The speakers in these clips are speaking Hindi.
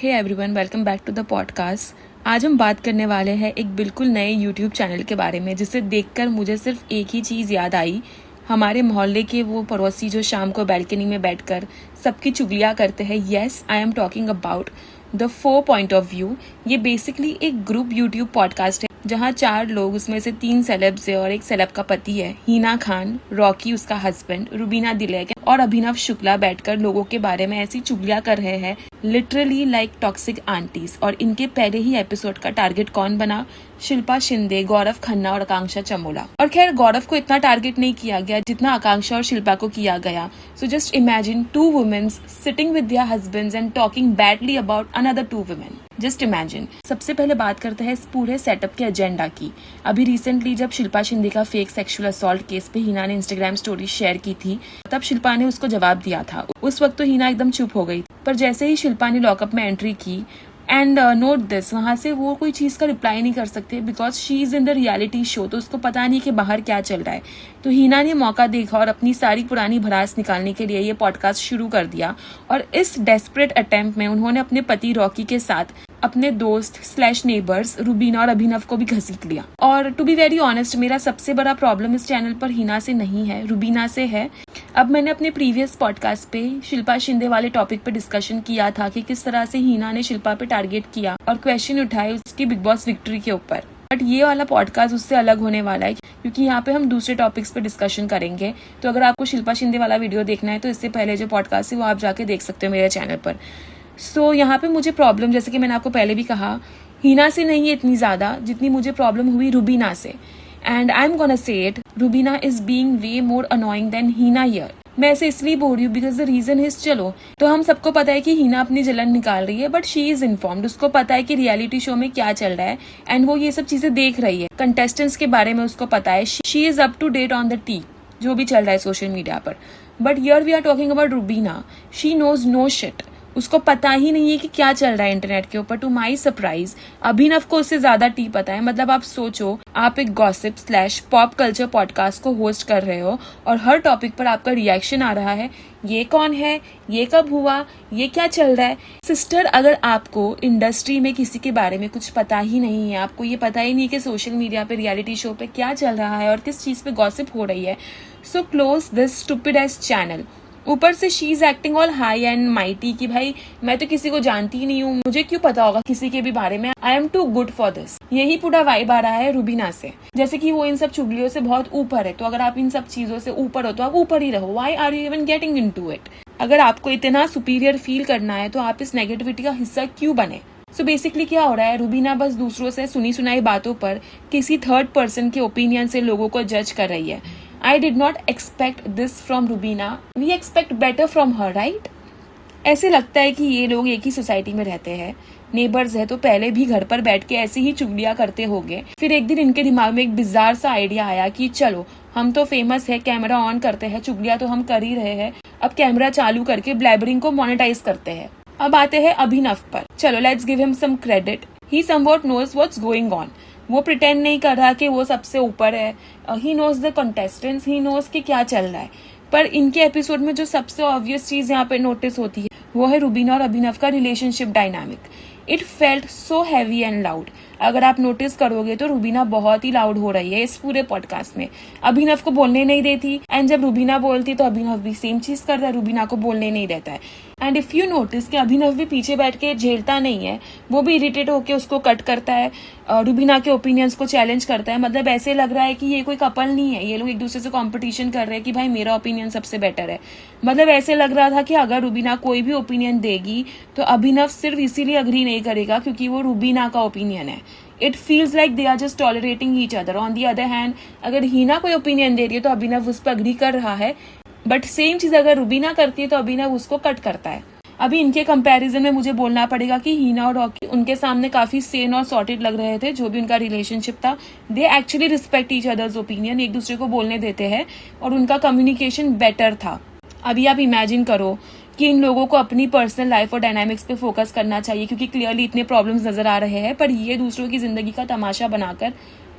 Hey everyone, welcome back to the podcast. आज हम बात करने वाले हैं एक बिल्कुल नए यूट्यूब चैनल के बारे में, जिसे देखकर मुझे सिर्फ एक ही चीज़ याद आई। हमारे मोहल्ले के वो पड़ोसी जो शाम को बैल्कनी में बैठकर सबकी चुगलियाँ करते हैं। Yes, I am talking about the 4 point of view. ये बेसिकली एक ग्रुप यूट्यूब पॉडकास्ट है जहाँ 4 लोग, उसमें से 3 सेलेब्स है और एक सेलेब का पति है, हिना खान, रॉकी उसका हस्बैंड, रुबीना दिलेक और अभिनव शुक्ला, बैठकर लोगों के बारे में ऐसी चुगलियाँ कर रहे हैं, लिटरली लाइक टॉक्सिक आंटीज। और इनके पहले ही एपिसोड का टारगेट कौन बना? शिल्पा शिंदे, गौरव खन्ना और आकांक्षा चमोला। और खैर, गौरव को इतना टारगेट नहीं किया गया जितना आकांक्षा और शिल्पा को किया गया। So just imagine 2 womens sitting with their husbands and talking badly about another 2 women. Just imagine. सबसे पहले बात करते हैं इस पूरे सेटअप के एजेंडा की। अभी रिसेंटली जब शिल्पा शिंदे का फेक सेक्सुअल असॉल्ट केस पे हिना ने इंस्टाग्राम स्टोरी शेयर की थी, तब शिल्पा ने उसको जवाब दिया था। उस वक्त तो हिना एकदम चुप हो गई, पर जैसे ही शिल्पा ने लॉकअप में एंट्री की, एंड नोट दिस, वहां से वो कोई चीज का रिप्लाई नहीं कर सकते because she is in the reality show, तो उसको पता नहीं कि बाहर क्या चल रहा है। तो हिना ने मौका देखा और अपनी सारी पुरानी भड़ास निकालने के लिए ये पॉडकास्ट शुरू कर दिया। और इस डेस्परेट अटेम्प्ट में उन्होंने अपने पति रॉकी के साथ अपने दोस्त / नेबर्स रुबीना और अभिनव को भी घसीट लिया। और टू बी वेरी ऑनेस्ट, मेरा सबसे बड़ा प्रॉब्लम इस चैनल पर हिना से नहीं है, रुबीना से है। अब मैंने अपने प्रीवियस पॉडकास्ट पे शिल्पा शिंदे वाले टॉपिक पे डिस्कशन किया था कि किस तरह से हिना ने शिल्पा पे टारगेट किया और क्वेश्चन उठाए उसकी बिग बॉस विक्ट्री के ऊपर। बट ये वाला पॉडकास्ट उससे अलग होने वाला है, क्योंकि यहाँ पे हम दूसरे टॉपिक्स पे डिस्कशन करेंगे। तो अगर आपको शिल्पा शिंदे वाला वीडियो देखना है तो इससे पहले जो पॉडकास्ट है वो आप जाके देख सकते हो मेरे चैनल पर। सो यहाँ पे मुझे प्रॉब्लम, जैसे कि मैंने आपको पहले भी कहा, हिना से नहीं है इतनी ज्यादा जितनी मुझे प्रॉब्लम हुई रुबीना से। And I am gonna say it, Rubina is being way more annoying than Hina here. मैं ऐसे इसलिए बोल रही हूँ बिकॉज द रीजन इज, चलो तो हम सबको पता है कि हिना अपनी जलन निकाल रही है, बट शी इज इन्फॉर्म्ड। उसको पता है कि रियलिटी शो में क्या चल रहा है एंड वो ये सब चीजें देख रही है। कंटेस्टेंट्स के बारे में उसको पता है, she is up to date on the tea, जो भी चल रहा है सोशल मीडिया पर। But here we are talking about Rubina, she knows no shit. उसको पता ही नहीं है कि क्या चल रहा है इंटरनेट के ऊपर। टू माई सरप्राइज, अभिनव को उससे ज्यादा टी पता है। मतलब आप सोचो, आप एक गॉसिप / पॉप कल्चर पॉडकास्ट को होस्ट कर रहे हो और हर टॉपिक पर आपका रिएक्शन आ रहा है, ये कौन है, ये कब हुआ, ये क्या चल रहा है। सिस्टर, अगर आपको इंडस्ट्री में किसी के बारे में कुछ पता ही नहीं है, आपको ये पता ही नहीं कि सोशल मीडिया पे रियलिटी शो पे क्या चल रहा है और किस चीज पे गॉसिप हो रही है, so close this stupid S channel. ऊपर से she is acting all high and mighty कि भाई मैं तो किसी को जानती ही नहीं हूँ, मुझे क्यों पता होगा किसी के भी बारे में, I am too good for this. यही पूरा वाइब आ रहा है रुबीना से, जैसे कि वो इन सब चुगलियों से बहुत ऊपर है। तो अगर आप इन सब चीजों से ऊपर हो तो आप ऊपर ही रहो। Why are you even getting into it? अगर आपको इतना सुपीरियर फील करना है तो आप इस नेगेटिविटी का हिस्सा क्यों बने? सो बेसिकली क्या हो रहा है, रुबीना बस दूसरों से सुनी सुनाई बातों पर किसी थर्ड पर्सन के ओपिनियन से लोगों को जज कर रही है। I did not expect this from Rubina. We expect better from her, right? ऐसे लगता है कि ये लोग एक ही सोसाइटी में रहते हैं, नेबर्स है, तो पहले भी घर पर बैठ के ऐसे ही चुगलियां करते होंगे। फिर एक दिन इनके दिमाग में एक बिजार सा आइडिया आया कि चलो हम तो फेमस है, कैमरा ऑन करते हैं, चुगलियां तो हम कर ही रहे हैं, अब कैमरा चालू करके ब्लैबरिंग को मोनेटाइज करते हैं। अब आते हैं अभिनव पर। चलो let's give him some credit, he somewhat knows what's going on. वो प्रिटेंड नहीं कर रहा कि वो सबसे ऊपर है, he knows the contestants, he knows कि क्या चल रहा है। पर इनके एपिसोड में जो सबसे ऑब्वियस चीज यहाँ पे नोटिस होती है वो है रुबीना और अभिनव का relationship dynamic. It felt so heavy and loud. अगर आप नोटिस करोगे तो रुबीना बहुत ही लाउड हो रही है इस पूरे पॉडकास्ट में, अभिनव को बोलने नहीं देती, एंड जब रुबीना बोलती तो अभिनव भी सेम चीज करता है, रुबीना को बोलने नहीं देता है। एंड इफ यू नोटिस कि अभिनव भी पीछे बैठ के झेलता नहीं है, वो भी इरिटेट होकर उसको कट करता है, रुबीना के ओपिनियंस को चैलेंज करता है। मतलब ऐसे लग रहा है कि ये कोई कपल नहीं है, ये लोग एक दूसरे से कॉम्पिटिशन कर रहे हैं कि भाई मेरा ओपिनियन सबसे बेटर है। मतलब ऐसे लग रहा था कि अगर रुबीना कोई भी ओपिनियन देगी तो अभिनव सिर्फ इसीलिए अग्री नहीं करेगा क्योंकि वो रुबीना का ओपिनियन है। It feels like they are just tolerating each other. On the other hand, अगर हिना कोई ओपिनियन दे रही है तो अभिनव उस पर अग्री कर रहा है, बट सेम चीज अगर रुबीना करती है तो अभिनव उसको कट करता है। अभी इनके कंपैरिजन में मुझे बोलना पड़ेगा कि हिना और रॉकी उनके सामने काफी सेन और सॉर्टेड लग रहे थे, जो भी उनका रिलेशनशिप था। They actually respect each others opinion, एक दूसरे को बोलने देते हैं और उनका कम्युनिकेशन बेटर था। अभी आप इमेजिन करो कि इन लोगों को अपनी पर्सनल लाइफ और डायनामिक्स पे फोकस करना चाहिए क्योंकि क्लियरली इतने प्रॉब्लम्स नजर आ रहे हैं, पर ये दूसरों की जिंदगी का तमाशा बनाकर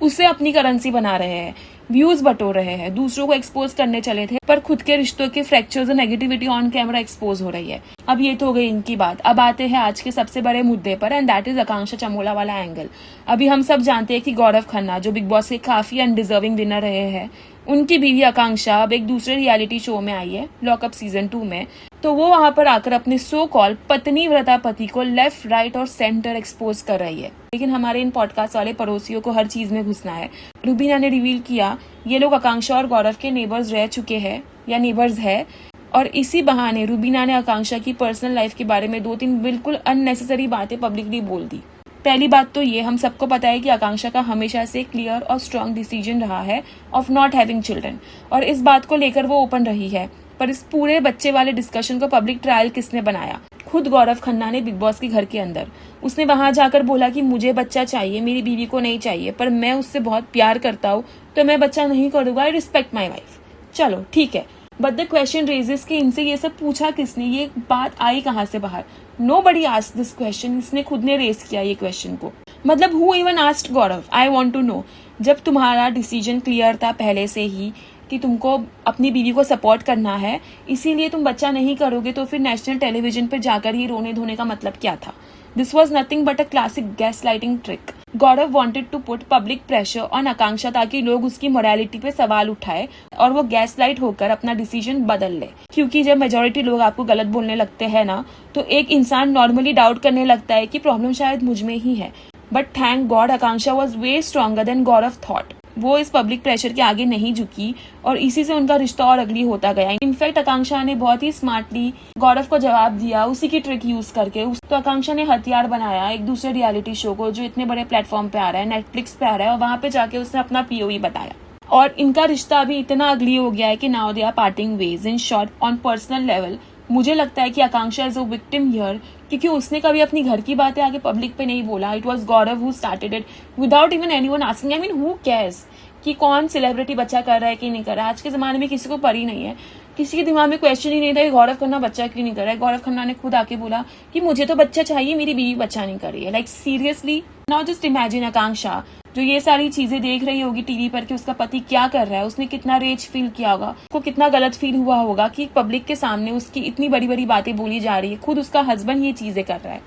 उसे अपनी करेंसी बना रहे हैं। व्यूज बटोर रहे हैं, दूसरों को एक्सपोज करने चले थे, पर खुद के रिश्तों के फ्रैक्चर्स और नेगेटिविटी ऑन कैमरा एक्सपोज हो रही है। अब ये तो हो गई इनकी बात। अब आते हैं आज के सबसे बड़े मुद्दे पर, एंड दैट इज आकांक्षा चमोला वाला एंगल। अभी हम सब जानते हैं कि गौरव खन्ना, जो बिग बॉस के काफी अनडिजर्विंग विनर रहे हैं, उनकी बीवी आकांक्षा अब एक दूसरे रियलिटी शो में आई है, लॉकअप सीजन 2 में। तो वो वहां पर आकर अपने सो कॉल पत्नी व्रता पति को लेफ्ट, राइट और सेंटर एक्सपोज कर रही है। लेकिन हमारे इन पॉडकास्ट वाले पड़ोसियों को हर चीज में घुसना है। रुबीना ने रिवील किया ये लोग आकांक्षा और गौरव के नेबर्स रह चुके हैं या नेबर्स है, और इसी बहाने रुबीना ने आकांक्षा की पर्सनल लाइफ के बारे में 2-3 बिल्कुल अननेसेसरी बातें पब्लिकली बोल दी। पहली बात तो ये, हम सबको पता है कि आकांक्षा का हमेशा से क्लियर और स्ट्रॉन्ग डिसीजन रहा है ऑफ नॉट हैविंग चिल्ड्रन, और इस बात को लेकर वो ओपन रही है। पर इस पूरे बच्चे वाले डिस्कशन को पब्लिक ट्रायल किसने बनाया? खुद गौरव खन्ना ने, बिग बॉस के घर के अंदर। उसने वहां जाकर बोला कि मुझे बच्चा चाहिए, मेरी बीवी को नहीं चाहिए, पर मैं उससे बहुत प्यार करता हूँ तो मैं बच्चा नहीं करूंगा, आई रिस्पेक्ट माई वाइफ। चलो ठीक है, बट द क्वेश्चन रेजेस कि इनसे ये सब पूछा किसने, ये बात आई कहाँ से बाहर? Nobody asked this question. इसने खुद ने रेस किया ये क्वेश्चन को। मतलब who even asked Gaurav? I want to know. जब तुम्हारा डिसीजन क्लियर था पहले से ही कि तुमको अपनी बीवी को सपोर्ट करना है, इसीलिए तुम बच्चा नहीं करोगे, तो फिर नेशनल टेलीविजन पर जाकर ही रोने धोने का मतलब क्या था? This was nothing but a classic gas lighting trick. Gaurav wanted to put public pressure on Akanksha ताकि लोग उसकी मोरालिटी पे सवाल उठाए और वो गैस लाइट होकर अपना डिसीजन बदल ले। क्योंकि जब मेजोरिटी लोग आपको गलत बोलने लगते हैं ना, तो एक इंसान नॉर्मली डाउट करने लगता है कि प्रॉब्लम शायद मुझ में ही है। But thank God Akanksha was way stronger than Gaurav thought. वो इस पब्लिक प्रेशर के आगे नहीं झुकी और इसी से उनका रिश्ता और अगली होता गया। इनफैक्ट आकांक्षा ने बहुत ही स्मार्टली गौरव को जवाब दिया, उसी की ट्रिक यूज करके। तो आकांक्षा ने हथियार बनाया एक दूसरे रियलिटी शो को, जो इतने बड़े प्लेटफॉर्म पे आ रहा है, नेटफ्लिक्स पे आ रहा है, और वहां पे जाके उसने अपना पीओवी बताया। और इनका रिश्ता अभी इतना अगली हो गया है कि now they are parting ways. In short, on personal level मुझे लगता है कि Akanksha is a victim here, क्योंकि उसने कभी अपनी घर की बातें आगे पब्लिक पे नहीं बोला। It was Gaurav who started it without even anyone asking. I mean who cares कि कौन सेलिब्रिटी बच्चा कर रहा है कि नहीं कर रहा है? आज के जमाने में किसी को परी नहीं है, किसी के दिमाग में क्वेश्चन ही नहीं था कि गौरव खन्ना बच्चा क्यों नहीं कर रहा है। गौरव खन्ना ने खुद आके बोला कि मुझे तो बच्चा चाहिए, मेरी बीवी बच्चा नहीं कर रही है। Like seriously, now just imagine Akanksha जो ये सारी चीजें देख रही होगी टीवी पर कि उसका पति क्या कर रहा है, उसने कितना रेज फील किया होगा, उसको कितना गलत फील हुआ होगा कि पब्लिक के सामने उसकी इतनी बड़ी बड़ी बातें बोली जा रही है। खुद उसका हस्बैंड ये चीजें कर रहा है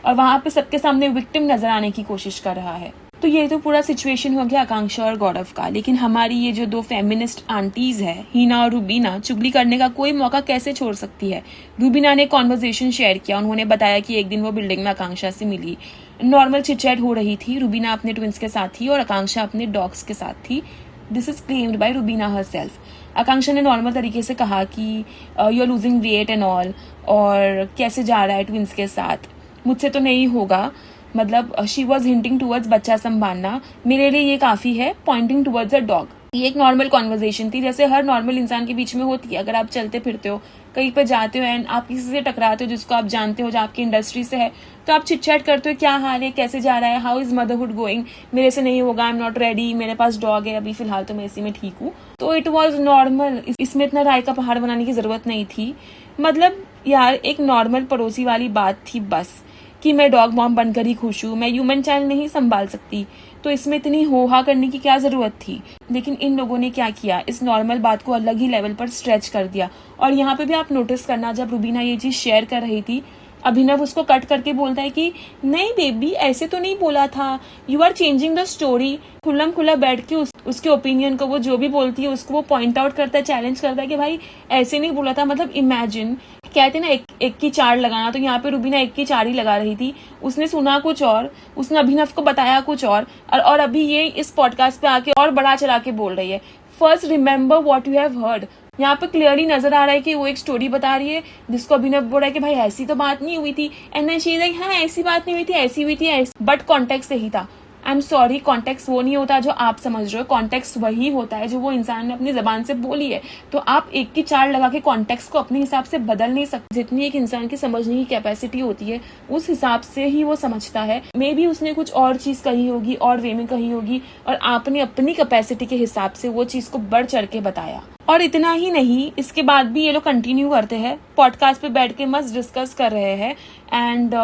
और वहां पे सबके सामने विक्टिम नजर आने की कोशिश कर रहा है। तो ये तो पूरा सिचुएशन हो गया आकांक्षा और गौरव का। लेकिन हमारी ये जो 2 फेमिनिस्ट आंटीज है, हिना और रुबीना, चुगली करने का कोई मौका कैसे छोड़ सकती है? रुबीना ने कॉन्वर्सेशन शेयर किया। उन्होंने बताया कि एक दिन वो बिल्डिंग में आकांक्षा से मिली, नॉर्मल चिटचैट हो रही थी। रुबीना अपने ट्विंस के साथ थी और आकांक्षा अपने डॉग्स के साथ थी। This is claimed by Rubina herself. Akanksha ने नॉर्मल तरीके से कहा कि you are losing weight and all, और कैसे जा रहा है ट्विंस के साथ, मुझसे तो नहीं होगा। मतलब शी वॉज हिंटिंग टूवर्ड्स बच्चा संभालना, मेरे लिए ये काफी है, पॉइंटिंग टूवर्ड्स अ डॉग। ये एक नॉर्मल कॉन्वर्सेशन थी, जैसे हर नॉर्मल इंसान के बीच में होती है। अगर आप चलते फिरते हो, कहीं पर जाते हो एंड आप किसी से टकराते हो जिसको आप जानते हो, जो आपकी इंडस्ट्री से है, तो आप चिटचैट करते हो, क्या हाल है, कैसे जा रहा है, हाउ इज मदरहुड गोइंग, मेरे से नहीं होगा, आई एम नॉट रेडी, मेरे पास डॉग है, अभी फिलहाल तो मैं इसी में ठीक हूँ। तो इट वॉज नॉर्मल, इसमें इतना राय का पहाड़ बनाने की जरूरत नहीं थी। मतलब यार एक नॉर्मल पड़ोसी वाली बात थी बस, कि मैं डॉग मॉम बनकर ही खुश हूँ, मैं ह्यूमन चाइल्ड नहीं संभाल सकती, तो इसमें इतनी होहा करने की क्या जरूरत थी? लेकिन इन लोगों ने क्या किया, इस नॉर्मल बात को अलग ही लेवल पर स्ट्रेच कर दिया। और यहाँ पे भी आप नोटिस करना, जब रुबीना ये चीज शेयर कर रही थी, अभिनव उसको कट करके बोलता है कि नहीं बेबी, ऐसे तो नहीं बोला था, you are changing the story. खुल्लम खुल्ला बैठ के उसके ओपिनियन को, वो जो भी बोलती है उसको वो पॉइंट आउट करता है, चैलेंज करता है कि भाई ऐसे नहीं बोला था। मतलब इमेजिन, कहते ना एक की चार लगाना, तो यहाँ पे रुबीना 1 की 4 ही लगा रही थी। उसने सुना कुछ और, उसने अभिनव को बताया कुछ और अभी ये इस पॉडकास्ट पे आके और बढ़ा चढ़ा के बोल रही है। First remember what you have heard. यहाँ पे क्लियरली नजर आ रहा है कि वो एक स्टोरी बता रही है जिसको अभिनव बोल रहा है कि भाई ऐसी तो बात नहीं हुई थी, and then she is like हाँ ऐसी बात नहीं हुई थी, ऐसी हुई थी, बट कॉन्टेक्स्ट सही था। आई एम सॉरी, कॉन्टेक्स्ट वो नहीं होता जो आप समझ रहे हो, कॉन्टेक्स्ट वही होता है जो वो इंसान ने अपनी जबान से बोली है। तो आप 1 की 4 लगा के कॉन्टेक्स्ट को अपने हिसाब से बदल नहीं सकते। जितनी एक इंसान की समझने की कैपेसिटी होती है उस हिसाब से ही वो समझता है। मे बी उसने कुछ और चीज कही होगी और वे में कही होगी, और आपने अपनी कैपेसिटी के हिसाब से वो चीज को बढ़ चढ़ के बताया। और इतना ही नहीं, इसके बाद भी ये लोग कंटिन्यू करते हैं, पॉडकास्ट पे बैठ के मस्त डिस्कस कर रहे हैं। एंड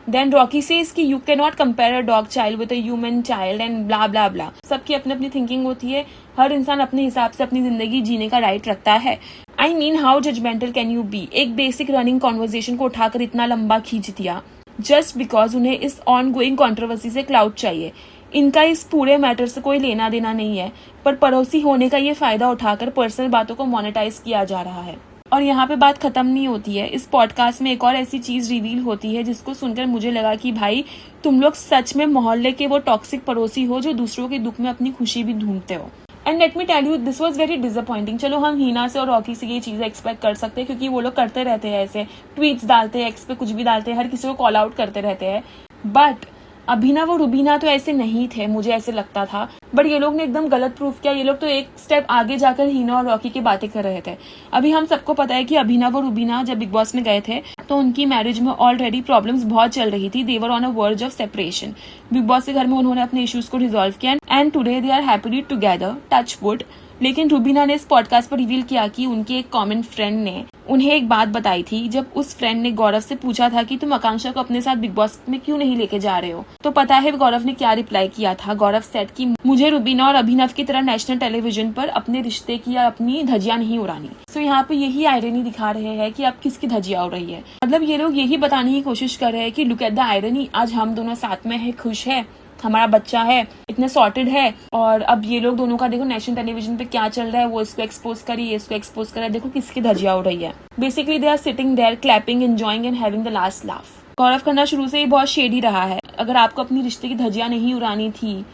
देन रॉकी सेज कि you can not compare a dog child with a human child and blah blah blah. सबकी अपनी अपनी थिंकिंग होती है, हर इंसान अपने हिसाब से अपनी जिंदगी जीने का राइट रखता है। I mean how judgmental can you be. एक बेसिक रनिंग कॉन्वर्जेशन को उठाकर इतना लंबा खींच दिया जस्ट बिकॉज उन्हें इस ऑन गोइंग कॉन्ट्रोवर्सी से क्लाउड चाहिए। इनका इस पूरे मैटर से कोई लेना देना नहीं है, पर पड़ोसी होने का ये फायदा उठाकर पर्सनल बातों को मोनेटाइज किया जा रहा है। और यहाँ पे बात खत्म नहीं होती है, इस पॉडकास्ट में एक और ऐसी चीज रिवील होती है जिसको सुनकर मुझे लगा कि भाई तुम लोग सच में मोहल्ले के वो टॉक्सिक पड़ोसी हो जो दूसरों के दुख में अपनी खुशी भी ढूंढते हो। And let me tell you this was very disappointing. चलो हम हीना से और रॉकी से ये चीजें एक्सपेक्ट कर सकते हैं क्योंकि वो लोग करते रहते हैं, ऐसे ट्वीट्स डालते हैं, एक्स पे कुछ भी डालते हैं, हर किसी को कॉल आउट करते रहते हैं। बट अभिनव और रुबीना तो ऐसे नहीं थे, मुझे ऐसे लगता था। बट ये लोग ने एकदम गलत प्रूफ किया। ये लोग तो एक स्टेप आगे जाकर हीना और रॉकी की बातें कर रहे थे। अभी हम सबको पता है कि अभिनव और रुबीना जब बिग बॉस में गए थे तो उनकी मैरिज में ऑलरेडी प्रॉब्लम्स बहुत चल रही थी। They were on a verge of separation. Bigg Boss के घर में उन्होंने अपने इश्यूज को रिजॉल्व किया and today they are happily together, touch wood. लेकिन रुबीना ने इस पॉडकास्ट पर रिवील किया कि उनके एक कॉमन फ्रेंड ने उन्हें एक बात बताई थी। जब उस फ्रेंड ने गौरव से पूछा था कि तुम आकांक्षा को अपने साथ बिग बॉस में क्यों नहीं लेके जा रहे हो, तो पता है गौरव ने क्या रिप्लाई किया था। गौरव सेड कि मुझे रुबीना और अभिनव की तरह नेशनल टेलीविजन पर अपने रिश्ते की या अपनी धज्जियां नहीं उड़ानी। सो यहाँ पे यही आयरनी दिखा रहे हैं कि अब किसकी धज्जियां उड़ रही है। मतलब ये लोग यही बताने की कोशिश कर रहे हैं कि लुक एट द आयरनी, आज हम दोनों साथ में है, खुश है, हमारा बच्चा है, इतने सॉर्टेड है, और अब ये लोग दोनों का देखो नेशनल टेलीविजन पे क्या चल रहा है, वो इसको एक्सपोज करी, ये इसको एक्सपोज कर रहा है, देखो किसकी धज्जियां उड़ रही है। Basically they are sitting there clapping, enjoying and having the last laugh. Gaurav Khanna शुरू से ही बहुत शेडी रहा है। अगर आपको अपनी रिश्ते की धज्जियां नहीं उड़ानी थी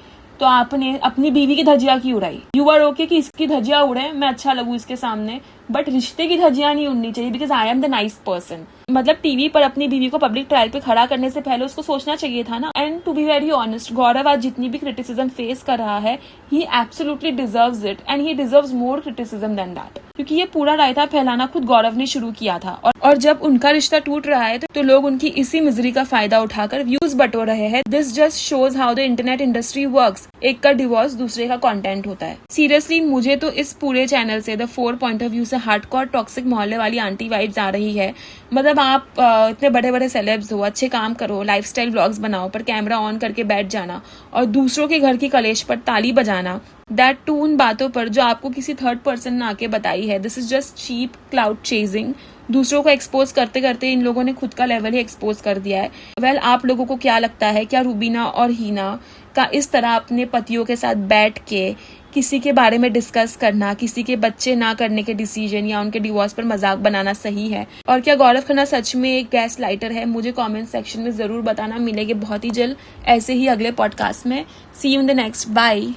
तो आपने अपनी बीवी की धज्जियां क्यों उड़ाई। यू आर ओके कि इसकी धज्जियां उड़े, मैं अच्छा लगूं इसके सामने, बट रिश्ते की धज्जियां नहीं उड़नी चाहिए because I am the nice person. मतलब टीवी पर अपनी बीवी को पब्लिक ट्रायल पे खड़ा करने से पहले उसको सोचना चाहिए था ना। And to be very honest, Gaurav आज जितनी भी क्रिटिसिज्म फेस कर रहा है, he absolutely deserves it and he deserves more criticism than that, क्योंकि ये पूरा रायता फैलाना खुद गौरव ने शुरू किया था। और जब उनका रिश्ता टूट रहा है तो लोग उनकी इसी मिजरी का फायदा उठाकर व्यूज बटोर रहे हैं। This just shows how the internet industry works. एक का डिवोर्स दूसरे का कंटेंट होता है। सीरियसली मुझे तो इस पूरे चैनल से द 4 पॉइंट ऑफ व्यू से हार्डकोर टॉक्सिक मोहल्ले वाली आंटी वाइब्स आ रही है। मतलब आप इतने बड़े बड़े सेलेब्स हो, अच्छे काम करो, लाइफस्टाइल व्लॉग्स बनाओ, पर कैमरा ऑन करके बैठ जाना और दूसरों के घर की कलेश पर ताली बजाना, दैट टू उन बातों पर जो आपको किसी थर्ड पर्सन ने आके बताई है। This is just cheap clout chasing. दूसरों को एक्सपोज करते करते इन लोगों ने खुद का लेवल ही एक्सपोज कर दिया है। वेल, आप लोगों को क्या लगता है, क्या रुबीना और हीना का इस तरह अपने पतियों के साथ बैठ के किसी के बारे में डिस्कस करना, किसी के बच्चे ना करने के डिसीजन या उनके डिवोर्स पर मजाक बनाना सही है? और क्या गौरव खन्ना सच में एक गैस लाइटर है? मुझे कमेंट सेक्शन में जरूर बताना। मिलेंगे बहुत ही जल्द ऐसे ही अगले पॉडकास्ट में। See you in the next, bye.